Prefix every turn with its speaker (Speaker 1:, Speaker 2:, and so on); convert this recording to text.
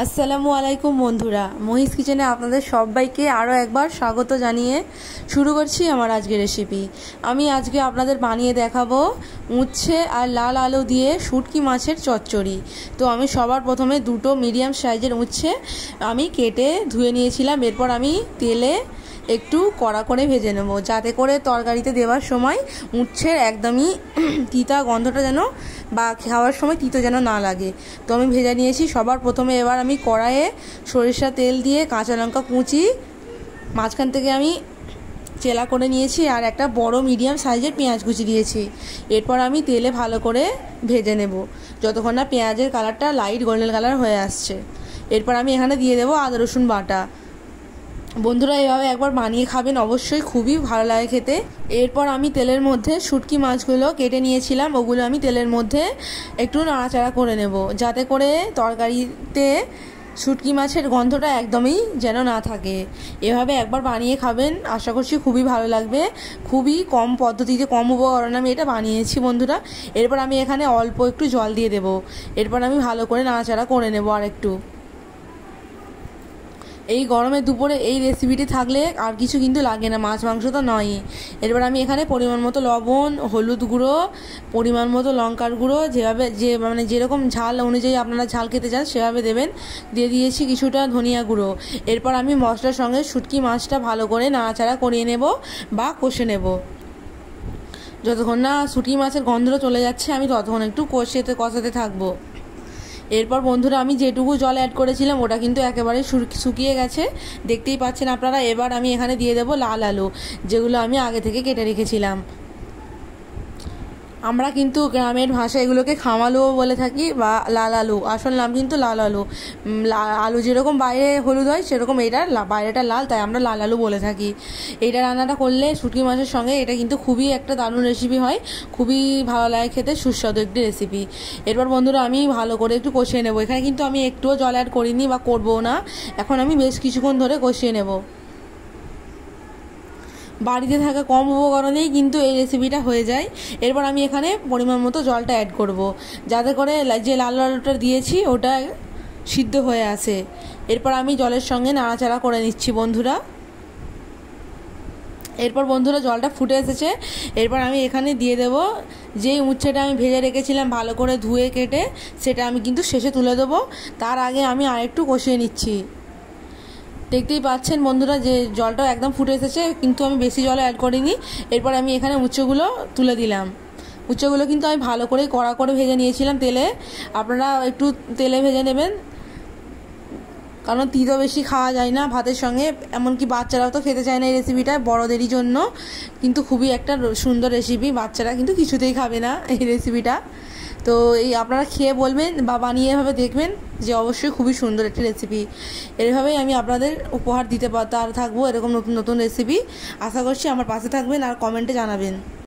Speaker 1: আসসালামু আলাইকুম বন্ধুরা, মহিস কিচেনে আপনাদের সবাইকে আরও একবার স্বাগত জানিয়ে শুরু করছি আমার আজকের রেসিপি। আমি আজকে আপনাদের বানিয়ে দেখাবো উচ্ছে আর লাল আলু দিয়ে শুটকি মাছের চচ্চড়ি। তো আমি সবার প্রথমে দুটো মিডিয়াম সাইজের উচ্ছে আমি কেটে ধুয়ে নিয়েছিলাম। এরপর আমি তেলে একটু কড়া করে ভেজে নেব, যাতে করে তরকারিতে দেওয়ার সময় উচ্ছের একদমই তিতা গন্ধটা যেন বা খাওয়ার সময় তিতো যেন না লাগে। তো আমি ভেজে নিয়েছি সবার প্রথমে। এবার আমি কড়াইয়ে সরিষা তেল দিয়ে কাঁচা লঙ্কা কুচি মাঝখান থেকে আমি চেলা করে নিয়েছি, আর একটা বড় মিডিয়াম সাইজের পেঁয়াজ কুচি দিয়েছি। এরপর আমি তেলে ভালো করে ভেজে নেব যতক্ষণ না পেঁয়াজের কালারটা লাইট গোল্ডেন কালার হয়ে আসছে। এরপর আমি এখানে দিয়ে দেবো আদা রসুন বাটা। বন্ধুরা, এভাবে একবার বানিয়ে খাবেন, অবশ্যই খুবই ভালো লাগে খেতে। এরপর আমি তেলের মধ্যে শুটকি মাছগুলো কেটে নিয়েছিলাম, ওগুলো আমি তেলের মধ্যে একটু নাড়াচাড়া করে নেব, যাতে করে তরকারিতে শুটকি মাছের গন্ধটা একদমই যেন না থাকে। এভাবে একবার বানিয়ে খাবেন, আশা করছি খুবই ভালো লাগবে। খুবই কম পদ্ধতিতে, কম উপকরণে আমি এটা বানিয়েছি বন্ধুরা। এরপর আমি এখানে অল্প একটু জল দিয়ে দেব। এরপর আমি ভালো করে নাড়াচাড়া করে নেব আর একটু। এই গরমের দুপুরে এই রেসিপিটি থাকলে আর কিছু কিন্তু লাগে না, মাছ মাংস তো নয়। এরপর আমি এখানে পরিমাণ মতো লবণ, হলুদ গুঁড়ো, পরিমাণ মতো লঙ্কার গুঁড়ো, যেরকম ঝাল অনুযায়ী আপনারা ঝাল খেতে চান সেভাবে দেবেন, দিয়ে দিয়েছি কিছুটা ধনিয়া গুঁড়ো। এরপর আমি মশলার সঙ্গে শুটকি মাছটা ভালো করে নাড়াচাড়া করিয়ে নেব বা কষে নেব। যতক্ষণ না শুটকি মাছের গন্ধটা চলে যাচ্ছে আমি ততক্ষণ একটু কষাতে থাকবো। এরপর বন্ধুরা, আমি যেটুকু জল অ্যাড করেছিলাম ওটা কিন্তু একেবারে শুকিয়ে গেছে, দেখতেই পাচ্ছেন আপনারা। এবার আমি এখানে দিয়ে দেবো লাল আলু, যেগুলো আমি আগে থেকে কেটে রেখেছিলাম। আমরা কিন্তু গ্রামের ভাষায় এগুলোকে খামালুও বলে থাকি বা লাল আলু, আসল নাম কিন্তু লাল আলু। আলু যেরকম বাইরে হলুদ হয় সেরকম এটার বাইরেটা লাল, তাই আমরা লাল আলু বলে থাকি। এইটা রান্নাটা করলে শুটকি মাছের সঙ্গে এটা কিন্তু খুবই একটা দারুণ রেসিপি হয়, খুবই ভালো লাগে খেতে, সুস্বাদু একটি রেসিপি। এরপর বন্ধুরা আমি ভালো করে একটু কষিয়ে নেব। এখানে কিন্তু আমি একটুও জল অ্যাড করিনি বা করবো না, এখন আমি বেশ কিছুক্ষণ ধরে কষিয়ে নেব। বাড়িতে থাকা কম উপকরণেই কিন্তু এই রেসিপিটা হয়ে যায়। এরপর আমি এখানে পরিমাণ মতো জলটা অ্যাড করব, যাতে করে যে লাল আলুটা দিয়েছি ওটা সিদ্ধ হয়ে আসে। এরপর আমি জলের সঙ্গে নাড়াচাড়া করে নিচ্ছি বন্ধুরা। এরপর বন্ধুরা জলটা ফুটে এসেছে। এরপর আমি এখানে দিয়ে দেব যেই উচ্ছেটা আমি ভেজে রেখেছিলাম ভালো করে ধুয়ে কেটে, সেটা আমি কিন্তু শেষে তুলে দেবো। তার আগে আমি আরেকটু কষিয়ে নিচ্ছি। দেখতেই পাচ্ছেন বন্ধুরা যে জলটাও একদম ফুটে এসেছে, কিন্তু আমি বেশি জল অ্যাড করিনি। এরপর আমি এখানে উচ্ছেগুলো তুলে দিলাম। উচ্ছেগুলো কিন্তু আমি ভালো করে কড়া করে ভেজে নিয়েছিলাম তেলে। আপনারা একটু তেলে ভেজে নেবেন, কারণ তিতো বেশি খাওয়া যায় না ভাতের সঙ্গে, এমনকি বাচ্চারাও তো খেতে চায় না এই রেসিপিটা, বড়দেরই জন্য কিন্তু খুবই একটা সুন্দর রেসিপি। বাচ্চারা কিন্তু কিছুতেই খাবে না এই রেসিপিটা। তো এই আপনারা খেয়ে বলবেন বা বানিয়ে এভাবে দেখবেন যে অবশ্যই খুবই সুন্দর একটি রেসিপি। এভাবেই আমি আপনাদের উপহার দিতে থাকবো এরকম নতুন নতুন রেসিপি। আশা করছি আমার পাশে থাকবেন আর কমেন্টে জানাবেন।